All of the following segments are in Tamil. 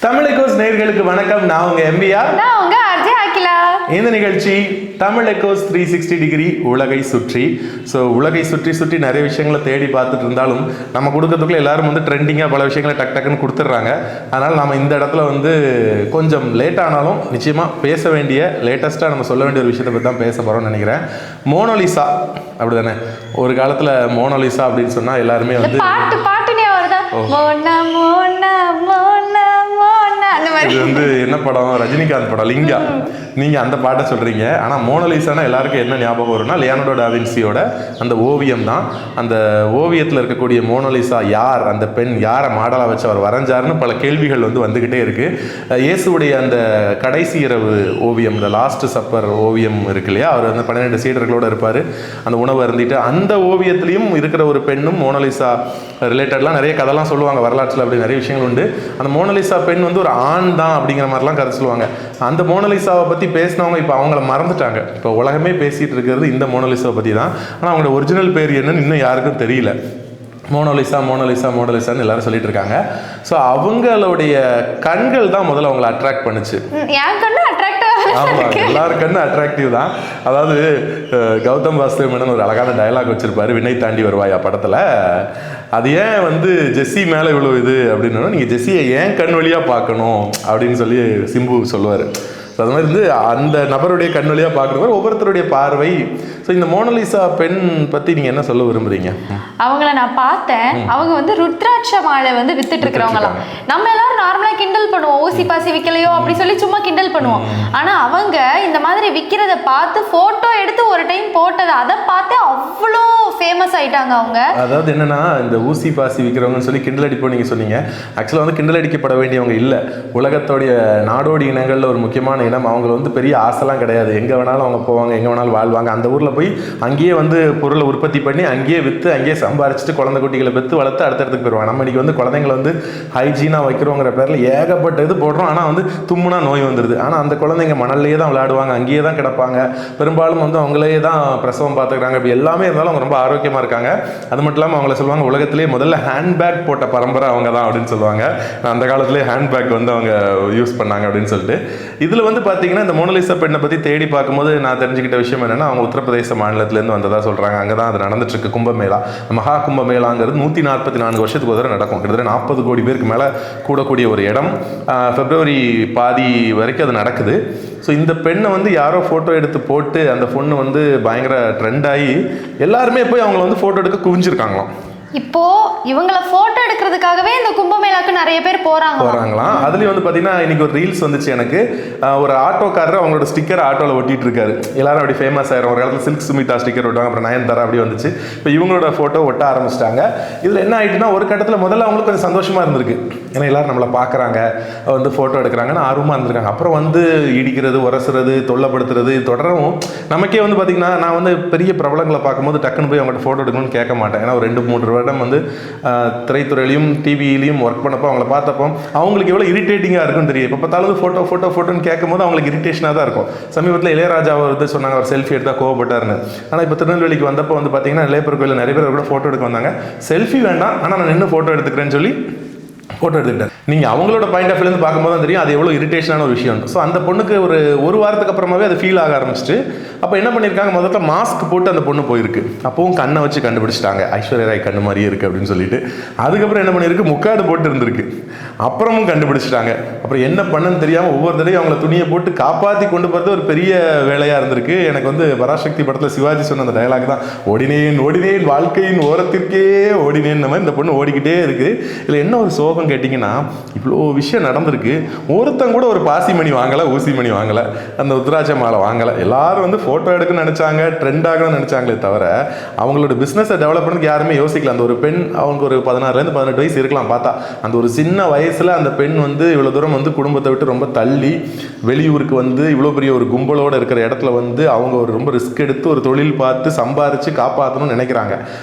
தமிழ் எக்கோஸ் நேயர்களுக்கு வணக்கம். நான் உங்க எம்பிஆர். நான் உங்க அஜய் அகிலா. இந்த நிகழ்ச்சி தமிழ் எக்கோஸ் 360 டிகிரி உலகை சுற்றி. ஸோ உலகை சுற்றி சுற்றி நிறைய விஷயங்களை தேடி பார்த்துட்டு இருந்தாலும் நம்ம கொடுக்கறதுக்குள்ள எல்லாரும் வந்து ட்ரெண்டிங்காக பல விஷயங்களை டக் டக்குன்னு கொடுத்துட்றாங்க. அதனால் நம்ம இந்த இடத்துல வந்து கொஞ்சம் லேட் ஆனாலும் நிச்சயமாக பேச வேண்டிய லேட்டஸ்ட்டாக நம்ம சொல்ல வேண்டிய ஒரு விஷயத்தை பற்றி தான் பேச போகிறோம்னு நினைக்கிறேன். மோனோலிசா அப்படி தானே ஒரு காலத்தில் மோனோலிசா அப்படின்னு சொன்னால் எல்லாருமே வந்து பாட்டுனே வருதா மோனா மோனா மோனா மோனா அந்த மாதிரி. இது வந்து என்ன படம்? ரஜினிகாந்த் படம் லிங்கா. நீங்கள் அந்த பாட்டை சொல்கிறீங்க. ஆனால் மோனோலிசானா எல்லாருக்கும் என்ன ஞாபகம் வரும்னா லியோனார்டோ டா வின்சியோட அந்த ஓவியம் தான். அந்த ஓவியத்தில் இருக்கக்கூடிய மோனோலிசா யார், அந்த பெண் யாரை மாடலாக வச்சு அவர் வரைஞ்சாருன்னு பல கேள்விகள் வந்து வந்துக்கிட்டே இருக்குது. இயேசுடைய அந்த கடைசி இரவு ஓவியம், இந்த லாஸ்ட் சப்பர் ஓவியம் இருக்கு இல்லையா, அவர் வந்து 12 சீடர்களோடு இருப்பார், அந்த உணவு அருந்திட்டு. அந்த ஓவியத்துலேயும் இருக்கிற ஒரு பெண்ணும் மோனோலிசா ரிலேட்டட்லாம் நிறைய கதைலாம் சொல்லுவாங்க வரலாற்றில். அப்படி நிறைய விஷயங்கள் உண்டு. அந்த மோனோலிசா பெண் வந்து ஒரு ஆண் தான் அப்படிங்கிற மாதிரிலாம் கதை சொல்லுவாங்க. அந்த மோனோலிசாவை பற்றி பேசினவங்க இப்போ அவங்கள மறந்துட்டாங்க. இப்போ உலகமே பேசிகிட்டு இருக்கிறது இந்த மோனோலிசாவை பற்றி தான். ஆனால் அவங்களோட ஒரிஜினல் பேர் என்னன்னு இன்னும் யாருக்கும் தெரியல. மோனோலிசா மோனோலிசா மோனோலிசான்னு எல்லாரும் சொல்லிட்டு இருக்காங்க. ஸோ அவங்களுடைய கண்கள் தான் முதல்ல அவங்களை அட்ராக்ட் பண்ணுச்சு. ஆமாம், எல்லாரும் கண்ணு அட்ராக்டிவ் தான். அதாவது கௌதம் வாசுதேவ் மேனன் ஒரு அழகான டயலாக் வச்சிருப்பாரு விண்ணை தாண்டி வருவாயா படத்தில். அது ஏன் வந்து ஜெஸ்ஸி மேலே இவ்வளோ இது அப்படின்னா, நீங்கள் ஜெஸ்ஸியை ஏன் கண் வழியாக பார்க்கணும் அப்படின்னு சொல்லி சிம்பு சொல்லுவார். ஸோ அது மாதிரி வந்து அந்த நபருடைய கண் வழியாக பார்க்குற மாதிரி ஒவ்வொருத்தருடைய பார்வை. ஸோ இந்த மோனோலிசா பெண் பற்றி நீங்கள் என்ன சொல்ல விரும்புறீங்க? அவங்கள நான் பார்த்தேன். அவங்க வந்து ருத்ராட்ச மாலை வந்து வித்துட்டு இருக்கிறவங்களாம். நம்ம எல்லாரும் நார்மலாக கிண்டல் பண்ணுவோம், ஊசி பாசி விற்கலையோ அப்படி சொல்லி சும்மா கிண்டல் பண்ணுவோம். ஆனால் அவங்க இந்த மாதிரி விற்கிறத பார்த்து ஃபோட்டோ எடுத்து ஒரு டைம் போட்டதை அதை பார்த்து அவ்வளோ ஃபேமஸ் ஆயிட்டாங்க அவங்க. அதாவது என்னன்னா, இந்த ஊசி பாசி விற்கிறவங்கன்னு சொல்லி கிண்டல் அடிப்போம் நீங்கள் சொன்னீங்க. ஆக்சுவலாக வந்து கிண்டல் அடிக்கப்பட வேண்டியவங்க இல்லை. உலகத்தோடைய நாடோடி இனங்களில் ஒரு முக்கியமான இனம். அவங்க வந்து பெரிய ஆசைலாம் கிடையாது. எங்கே வேணாலும் அவங்க போவாங்க, எங்கே வேணாலும் வாழ்வாங்க. அந்த ஊரில் போய் அங்கேயே வந்து பொருளை உற்பத்தி பண்ணி அங்கேயே விற்று அங்கேயே சம்பாரிச்சிட்டு குழந்தை குட்டிகளை பெற்று வளர்த்து அடுத்தடுத்துக்கு போயிடுவாங்க. நம்ம இன்னைக்கு வந்து குழந்தைங்களை வந்து ஹைஜீனாக வைக்கிறோங்கிற பேரில் ஏகப்பட்ட இது போடுறோம். ஆனால் வந்து தும்முனா நோய் வந்துடுது. ஆனால் அந்த குழந்தைங்க மணல்லையே தான் விளையாடுவாங்க, அங்கேயே தான் கிடப்பாங்க. பெரும்பாலும் வந்து அவங்களே தான் பிரசவம் பார்த்துக்கிறாங்க. இப்படி எல்லாமே இருந்தாலும் அவங்க ரொம்ப ஆரோக்கியமாக இருக்காங்க. அது மட்டும் இல்லாமல் அவங்கள சொல்லுவாங்க உலகத்திலேயே முதல்ல ஹேண்ட்பேக் போட்ட பரம்பரை அவங்க தான் அப்படின்னு சொல்லுவாங்க. அந்த காலத்திலேயே ஹேண்ட்பேக் வந்து அவங்க யூஸ் பண்ணாங்க அப்படின்னு சொல்லிட்டு. இதில் வந்து பார்த்தீங்கன்னா இந்த மோனோலிசா பெண்ணை பற்றி தேடி பார்க்கும்போது நான் தெரிஞ்சுக்கிட்ட விஷயம் என்னென்னா, அவங்க உத்தரப்பிரதேச மாநிலத்திலேருந்து வந்ததாக சொல்கிறாங்க. அங்கே தான் அது நடந்துட்டு இருக்கு. கும்பமேளா, மகா கும்பமேளாங்கிறது 144 வருஷத்துக்கு ஒரு தடவை நடக்கும். கிட்டத்தட்ட 40 கோடி பேருக்கு மேலே கூடக்கூடிய ஒரு இடம். பிப்ரவரி பாதி வரைக்கும் அது நடக்குது. ஸோ இந்த பெண்ணை வந்து யாரோ ஃபோட்டோ எடுத்து போட்டு அந்த பொண்ணு வந்து பயங்கர ட்ரெண்ட் ஆகி எல்லாருமே போய் அவங்கள வந்து ஃபோட்டோ எடுக்க குவிஞ்சிருக்காங்களாம். இப்போ இவங்கள போட்டோ எடுக்கிறதுக்காகவே இந்த கும்பமேளாக்கு நிறைய பேர் போறாங்களாம். அதுலயும் வந்து பாத்தீங்கன்னா இன்னைக்கு ஒரு ரீல்ஸ் வந்துச்சு எனக்கு. ஒரு ஆட்டோக்காரர் அவங்களோட ஸ்டிக்கர் ஆட்டோல ஒட்டிட்டு இருக்காரு. எல்லாரும் அப்படி ஃபேமஸ் ஆயிரும். ஒரு காலத்துல சில்க் சுமிதா ஸ்டிக்கர் ஒட்டுவாங்க, அப்புறம் நயன்தாரா அப்படி வந்துச்சு. இப்போ இவங்களோட போட்டோ ஒட்ட ஆரம்பிச்சிட்டாங்க. இதுல என்ன ஆயிட்டுன்னா, ஒரு கட்டத்துல முதல்ல அவங்களுக்கு கொஞ்சம் சந்தோஷமா இருந்திருக்கு. ஏன்னா எல்லாரும் நம்மளை பாக்குறாங்க, வந்து போட்டோ எடுக்கிறாங்கன்னு ஆர்வமா இருந்திருக்காங்க. அப்புறம் வந்து இடிக்கிறது, உரசுறது, தொல்லப்படுத்துறது தொடரவும் நமக்கே வந்து பாத்தீங்கன்னா, நான் வந்து பெரிய பிரபலங்களை பார்க்கும்போது டக்குன்னு போய் அவங்கள்ட்ட போட்டோ எடுக்கணும்னு கேட்க மாட்டேன். ஏன்னா ஒரு 2-3 வருடம் வந்து திரைத்துறையிலையும் டிவியிலையும் ஒர்க் பண்ணப்போ அவங்கள பார்த்தப்போ அவங்களுக்கு எவ்வளோ இரிட்டேட்டிங்காக இருக்குன்னு தெரியும். இப்போ பார்த்தாலும் ஃபோட்டோன்னு கேட்கும்போது அவங்களுக்கு இரிட்டேஷனாக தான் இருக்கும். சமீபத்தில் இளையராஜா வந்து சொன்னாங்க அவர் செல்ஃபி எடுத்தால் கோவப்பட்டாருன்னு. ஆனால் இப்போ திருநெல்வேலிக்கு வந்தப்போ வந்து பார்த்தீங்கன்னா நிலையப்பர் கோயிலில் நிறைய பேர் கூட ஃபோட்டோ எடுக்க வந்தாங்க. செல்ஃபி வேண்டாம், ஆனால் நான் நின்று ஃபோட்டோ எடுத்துக்கிறேன்னு சொல்லி ஃபோட்டோ எடுத்துக்கிட்டேன். நீங்கள் அவங்களோட பாயிண்ட் ஆஃப் வியூலேருந்து பார்க்கும்போது தான் தெரியும் அது எவ்வளோ இரிட்டேஷனான ஒரு விஷயம். ஸோ அந்த பொண்ணுக்கு ஒரு வாரத்துக்கு அப்புறமாவே அது ஃபீல் ஆக ஆரம்பிச்சிட்டு, அப்போ என்ன பண்ணியிருக்காங்க, முதல்ல மாஸ்க் போட்டு அந்த பொண்ணு போயிருக்கு. அப்பவும் கண்ணை வச்சு கண்டுபிடிச்சிட்டாங்க, ஐஸ்வர்யா ராய் கண்ணு மாதிரியே இருக்குது அப்படின்னு சொல்லிட்டு. அதுக்கப்புறம் என்ன பண்ணியிருக்கு, முக்காடு போட்டு இருந்திருக்கு. அப்புறமும் கண்டுபிடிச்சிட்டாங்க. அப்புறம் என்ன பண்ணுன்னு தெரியாமல் ஒவ்வொரு தடையும் அவங்கள துணியை போட்டு காப்பாற்றி கொண்டு போகிறது ஒரு பெரிய வேலையாக இருந்திருக்கு. எனக்கு வந்து பராசக்தி படத்தில் சிவாஜி சொன்ன அந்த டயலாக் தான், ஓடினேன் ஓடினேன் வாழ்க்கையின் ஓரத்திற்கே ஓடினேன் மாதிரி இந்த பொண்ணு ஓடிக்கிட்டே இருக்குது. இதில் என்ன ஒரு சோகம் கேட்டிங்கன்னா, இவ்வளோ விஷயம் நடந்திருக்கு, ஒருத்தன் கூட ஒரு பாசி மணி வாங்கலை, ஊசி மணி வாங்கலை, அந்த உத்ராட்ச மாலை வாங்கலை. எல்லாரும் வந்து ஃபோட்டோ எடுக்கணும்னு நினச்சாங்க, ட்ரெண்ட் ஆகணும்னு நினச்சாங்களே தவிர அவங்களோட பிஸ்னஸை டெவலப் பண்ணதுக்கு யாருமே யோசிக்கல. அந்த ஒரு பெண், அவங்க ஒரு 16 18 வயசு இருக்கலாம் பார்த்தா, அந்த ஒரு சின்ன வயசில் அந்த பெண் வந்து இவ்வளோ தூரம் வந்து குடும்பத்தை விட்டு ரொம்ப தள்ளி வெளியூருக்கு வந்து இவ்வளோ பெரிய ஒரு கும்பலோடு இருக்கிற இடத்துல வந்து அவங்க ஒரு ரொம்ப ரிஸ்க் எடுத்து ஒரு தொழில் பார்த்து சம்பாரித்து காப்பாற்றணும்னு நினைக்கிறாங்க.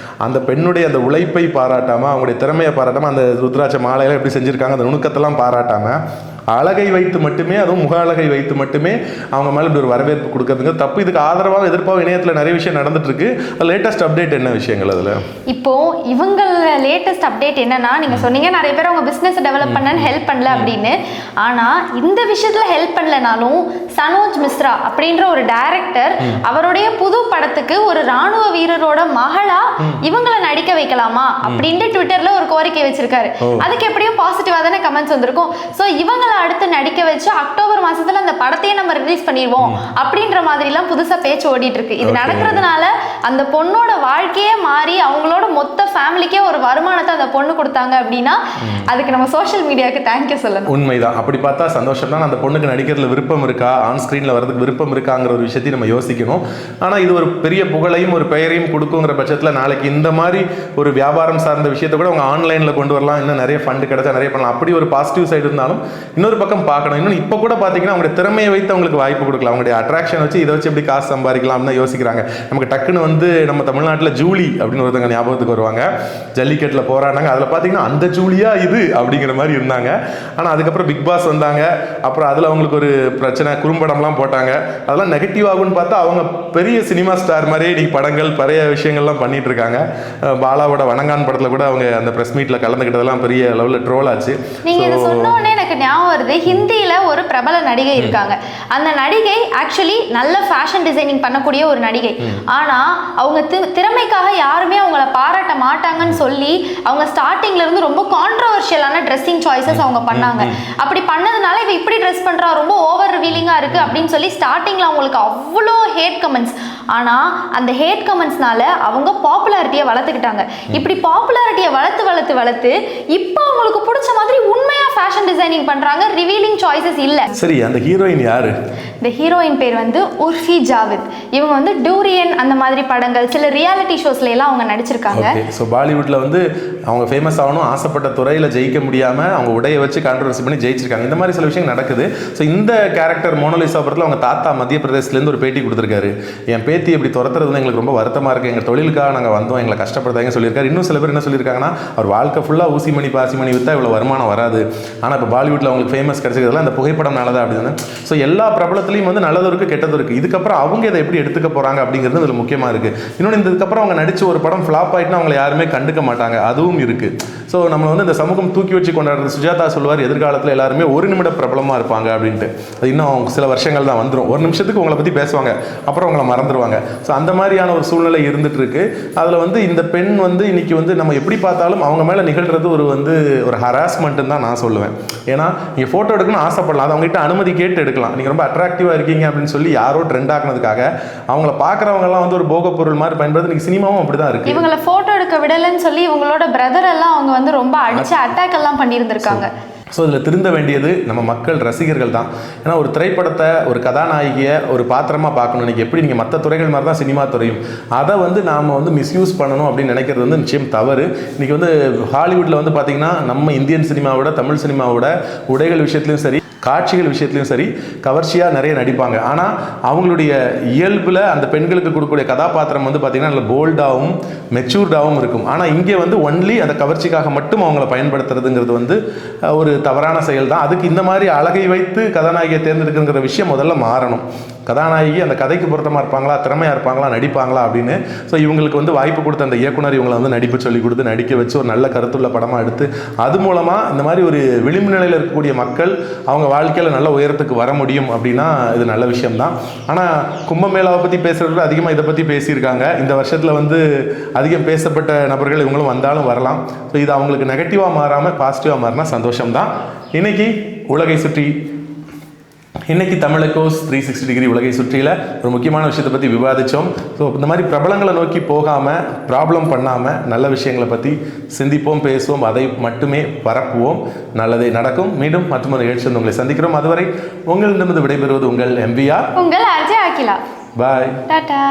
அந்த பெண்ணுடைய அந்த உழைப்பை பாராட்டாமல், அவங்களுடைய திறமையை பாராட்டாமல், அந்த ருத்ராட்ச மாலையெல்லாம் எப்படி செஞ்சுருக்காங்க அந்த நுணுக்கத்தெல்லாம் பாராட்டாமல் அழகை வைத்து மட்டுமே, அதுவும் முக அழகை வைத்து மட்டுமே அவங்க மேலே இப்படி ஒரு வரவேற்பு கொடுக்கறதுங்க தப்பு. இதுக்கு ஆதரவாக எதிர்ப்பாக இணையத்தில் நிறைய விஷயம் நடந்துட்டு இருக்கு. லேட்டஸ்ட் அப்டேட் என்ன விஷயங்கள் அதில்? இப்போ இவங்களோட லேட்டஸ்ட் அப்டேட் என்னன்னா, நீங்க சொன்னீங்க நிறைய பேர் அவங்க பிசினஸ் டெவலப் பண்ண ஹெல்ப் பண்ணல அப்படின்னு. ஆனா இந்த விஷயத்துல ஹெல்ப் பண்ணலனாலும் சனோஜ் மிஸ்ரா அப்படின்ற ஒரு டைரக்டர் அவருடைய புது படத்துக்கு ஒரு ராணுவ வீரரோட மகளா இவங்களை நடிக்க வைக்கலாமா அப்படின்ட்டு ட்விட்டர்ல ஒரு கோரிக்கை வச்சிருக்காரு. அதுக்கு எப்படியும் பாசிட்டிவா தானே கமெண்ட்ஸ் வந்திருக்கும். ஸோ இவங்களை அடுத்து நடிக்க வச்சு அக்டோபர் மாசத்துல அந்த படத்தையே நம்ம ரிலீஸ் பண்ணிடுவோம் அப்படின்ற மாதிரி எல்லாம் புதுசா பேச்சு ஓடிட்டு இருக்கு. இது நடக்கிறதுனால அந்த பொண்ணோட வாழ்க்கையே மாறி அவங்களோட மொத்த ஃபேமிலிக்கே ஒரு வருமானத்தை அந்த பொண்ணு கொடுத்தாங்க அப்படின்னா அதுக்கு நம்ம சோஷியல் மீடியாவுக்கு தேங்க்யூ சொல்லணும். உண்மைதான். அப்படி பார்த்தா சந்தோஷம் தான். அந்த பொண்ணுக்கு நடிக்கிறதுல விருப்பம் இருக்கா, ஆன் ஸ்கிரீன்ல வரதுக்கு விருப்பம் இருக்காங்கிற ஒரு விஷயத்தையும் நம்ம யோசிக்கணும். ஆனா இது ஒரு பெரிய புகழையும் ஒரு பெயரையும் கொடுக்குங்கிற பட்சத்தில் நாளைக்கு இந்த மாதிரி ஒரு வியாபாரம் சார்ந்த விஷயத்தை கூட அவங்க ஆன்லைனில் கொண்டு வரலாம். இன்னும் நிறைய ஃபண்டு கிடைச்சா நிறைய பண்ணலாம். அப்படி ஒரு பாசிட்டிவ் சைடு இருந்தாலும் இன்னொரு பக்கம் பார்க்கணும். இன்னும் இப்போ கூட பார்த்தீங்கன்னா அவங்களுடைய திறமையை வைத்து அவங்களுக்கு வாய்ப்பு கொடுக்கலாம். அவங்களுடைய அட்ராக்ஷன் வச்சு இதை வச்சு எப்படி காசு சம்பாதிக்கலாம் தான் யோசிக்கிறாங்க. நமக்கு டக்குன்னு வந்து நம்ம தமிழ்நாட்டில் ஜூலி அப்படின்னு ஒருத்தங்க ஞாபகத்துக்கு வருவாங்க. ஜல்லிக்கட்டில் போராடினாங்க. அதில் பார்த்தீங்கன்னா அந்த ஜூலியா இது அப்படிங்கிற மாதிரி இருந்தாங்க. ஆனால் அதுக்கப்புறம் பிக் பாஸ் வந்தாங்க. அப்புறம் அதில் அவங்களுக்கு ஒரு பிரச்சனை, குறும்படம்லாம் போட்டாங்க. அதெல்லாம் நெகட்டிவ் ஆகும்னு பார்த்தா அவங்க பெரிய சினிமா ஸ்டார் மாதிரியே இன்னைக்கு படங்கள் பழைய விஷயங்கள்லாம் பண்ணிட்டு இருக்காங்க. பாலாவோட வணங்கான் படத்தில் கூட அவங்க அந்த பிரஸ் மீட்ல கலந்துக்கிட்டதெல்லாம் பெரிய லெவலில் ட்ரோல் ஆச்சு. நீங்க இதை சொன்ன உடனே எனக்கு ஞாபகம் வருது, ஹிந்தியில ஒரு பிரபல நடிகை இருக்காங்க. அந்த நடிகை ஆக்சுவலி நல்ல ஃபேஷன் டிசைனிங் பண்ணக்கூடிய ஒரு நடிகை. ஆனா அவங்க திறமைக்காக யாருமே அவங்கள பாராட்ட மாட்டாங்கன்னு சொல்லி அவங்க ஸ்டார்டிங்ல இருந்து ரொம்ப கான்ட்ரோவர்ஷியலான ட்ரெஸ்ஸிங் சாய்ஸஸ் அவங்க பண்ணாங்க. அப்படி பண்ணதுனால இவ இப்படி ட்ரெஸ் பண்றா, ரொம்ப ஓவர் ரிவீலிங்கா இருக்கு அப்படின்னு சொல்லி ஸ்டார்டிங்ல அவங்களுக்கு அவ்வளோ ஹேட் கமெண்ட்ஸ். ஆனா அந்த ஹேட் கமெண்ட்ஸ்னால அவங்க பாப்புலாரிட்டியை வளர்த்துக்கிட்டாங்க. இப்படி பாப்புலாரிட்டியை வளர்த்து இப்போ அவங்களுக்கு பிடிச்ச மாதிரி உண்மையா ஃபேஷன் டிசைனிங் பண்றாங்க. ரிவீலிங் சாய்ஸஸ் இல்ல. சரி, அந்த ஹீரோயின் யாரு? இந்த ஹீரோயின் பேர் வந்து உர்ஃபி ஜாவித். இவங்க வந்து டூரியன் அந்த மாதிரி படங்கள், சில ரியாலிட்டி ஷோஸ்ல எல்லாம் அவங்க நடிச்சிருக்காங்க. ஸோ பாலிவுட்ல வந்து அவங்க ஃபேமஸ் ஆகணும் ஆசைப்பட்ட துறையில ஜெயிக்க முடியாம அவங்க உடைய வச்சு கான்ட்ரவர்சி பண்ணி ஜெயிச்சிருக்காங்க. இந்த மாதிரி சில விஷயங்கள் நடக்குது. ஸோ இந்த கேரக்டர் மோனலிசா படத்தில் அவங்க தாத்தா மத்திய பிரதேசலேருந்து ஒரு பேட்டி கொடுத்துருக்காரு. என் பேத்தி இப்படி துரத்துறது வந்து எங்களுக்கு ரொம்ப வருத்தமா இருக்கு, எங்கள் தொழிலுக்காக நாங்கள் வந்தோம், எங்களை கஷ்டப்படுத்தாங்க சொல்லியிருக்காரு. இன்னும் சில பேர் என்ன சொல்லியிருக்காங்கன்னா, அவர் வாழ்க்கை ஃபுல்லாக ஊசி மணி பாசி மணி விற்றா இவ்வளோ வருமானம் வராது, ஆனால் இப்போ பாலிவுட்டில் அவங்களுக்கு ஃபேமஸ் கிடைச்சதுலாம் இந்த புகைப்படம் நல்லதா அப்படின்னு. ஸோ எல்லா பிரபலத்துலையும் வந்து நல்லது இருக்கு கெட்டது இருக்கு. இதுக்கப்புறம் அவங்க இதை எப்படி எடுத்துக்க போறாங்க அப்படிங்கிறது இதில் முக்கியமாக இருக்கு. இன்னொன்று, இதுக்கப்புறம் அவங்க நடிச்சு ஒரு படம் ஃப்ளாப் ஆயிட்டுனா அவங்களை யாருமே கண்டுக்க மாட்டாங்க, அதுவும் இருக்கு. ஸோ நம்மளை வந்து இந்த சமூகம் தூக்கி வச்சு கொண்டாடுறது. சுஜாதா சொல்லுவார், எதிர்காலத்தில் எல்லாருமே ஒரு நிமிட பிரபலமாக இருப்பாங்க அப்படின்ட்டு. அது இன்னும் சில வருஷங்கள் தான் வந்துடும். ஒரு நிமிஷத்துக்கு உங்களை பற்றி பேசுவாங்க, அப்புறம் உங்களை மறந்துடுவாங்க. ஸோ அந்த மாதிரியான ஒரு சூழ்நிலை இருந்துட்டு இருக்கு. அதில் வந்து இந்த பெண் வந்து இன்னைக்கு வந்து நம்ம எப்படி பார்த்தாலும் அவங்க மேலே நிகழ்கிறது ஒரு ஹராஸ்மெண்ட்டுன்னு தான் நான் சொல்லுவேன். ஏன்னா நீங்கள் ஃபோட்டோ எடுக்கணும்னு ஆசைப்படலாம், அது அவங்ககிட்ட அனுமதி கேட்டு எடுக்கலாம். நீங்கள் ரொம்ப அட்ராக்டிவாக இருக்கீங்க அப்படின்னு சொல்லி யாரோ ட்ரெண்ட் ஆக்குனதுக்காக அவங்கள பார்க்குறவங்கலாம் வந்து ஒரு போக பொருள் மாதிரி பயன்படுத்தி இன்னைக்கு சினிமாவும் அப்படி தான் இருக்கு. இவங்களை ஃபோட்டோ எடுக்க விடலைன்னு சொல்லி இவங்களோட பிரதர் எல்லாம் அவங்க வந்து ரொம்ப அடிச்சு அட்டாக் எல்லாம் பண்ணியிருந்திருக்காங்க. ஸோ இதில் திருந்த வேண்டியது நம்ம மக்கள் ரசிகர்கள் தான். ஏன்னா ஒரு திரைப்படத்தை ஒரு கதாநாயகியை ஒரு பாத்திரமாக பார்க்கணும். இன்றைக்கி எப்படி நீங்கள் மற்ற துறைகள் மாதிரி தான் சினிமா துறையும், அதை வந்து நாம் வந்து மிஸ்யூஸ் பண்ணணும் அப்படின்னு நினைக்கிறது வந்து நிச்சயம் தவறு. இன்றைக்கி வந்து ஹாலிவுட்டில் வந்து பார்த்திங்கன்னா நம்ம இந்தியன் சினிமாவோட தமிழ் சினிமாவோட உடைகள் விஷயத்துலையும் சரி, காட்சிகள் விஷயத்துலையும் சரி கவர்ச்சியாக நிறைய நடிப்பாங்க. ஆனால் அவங்களுடைய இயல்பில் அந்த பெண்களுக்கு கொடுக்கக்கூடிய கதாபாத்திரம் வந்து பார்த்திங்கன்னா நல்ல போல்டாகவும் மெச்சூர்டாகவும் இருக்கும். ஆனால் இங்கே வந்து ஒன்லி அந்த கவர்ச்சிக்காக மட்டும் அவங்கள பயன்படுத்துறதுங்கிறது வந்து ஒரு தவறான செயல் தான். அதுக்கு இந்த மாதிரி அழகை வைத்து கதாநாயகியை தேர்ந்தெடுக்குங்கிற விஷயம் முதல்ல மாறணும். கதாநாயகி அந்த கதைக்கு பொருத்தமாக இருப்பாங்களா, திறமையாக இருப்பாங்களா, நடிப்பாங்களா அப்படின்னு. ஸோ இவங்களுக்கு வந்து வாய்ப்பு கொடுத்த அந்த இயக்குனர் இவங்களை வந்து நடிப்பு சொல்லி கொடுத்து நடிக்க வச்சு ஒரு நல்ல கருத்துள்ள படமாக எடுத்து அது மூலமாக இந்த மாதிரி ஒரு விளிம்பு நிலையில் இருக்கக்கூடிய மக்கள் அவங்க வாழ்க்கையில் நல்ல உயரத்துக்கு வர முடியும் அப்படின்னா இது நல்ல விஷயம்தான். ஆனால் கும்பமேளாவை பற்றி பேசுகிறத அதிகமாக இதை பற்றி பேசியிருக்காங்க. இந்த வருஷத்தில் வந்து அதிகம் பேசப்பட்ட நபர்கள் இவங்களும் வந்தாலும் வரலாம். ஸோ இது அவங்களுக்கு நெகட்டிவாக மாறாமல் பாசிட்டிவாக மாறினா சந்தோஷம்தான். இன்னைக்கு தமிழகோஸ் 360 டிகிரி உலகை சுற்றியில் ஒரு முக்கியமான விஷயத்தை பற்றி விவாதித்தோம். ஸோ இந்த மாதிரி பிரபலங்களை நோக்கி போகாமல், ப்ராப்ளம் பண்ணாமல், நல்ல விஷயங்களை பற்றி சிந்திப்போம், பேசுவோம், அதை மட்டுமே பரப்புவோம். நல்லதே நடக்கும். மீண்டும் மற்றொரு நிகழ்ச்சி வந்து உங்களை சந்திக்கிறோம். அதுவரை உங்களிடமிருந்து விடைபெறுவது உங்கள் MVR, உங்கள் அஜய் அகிலா. பாய், டாடா.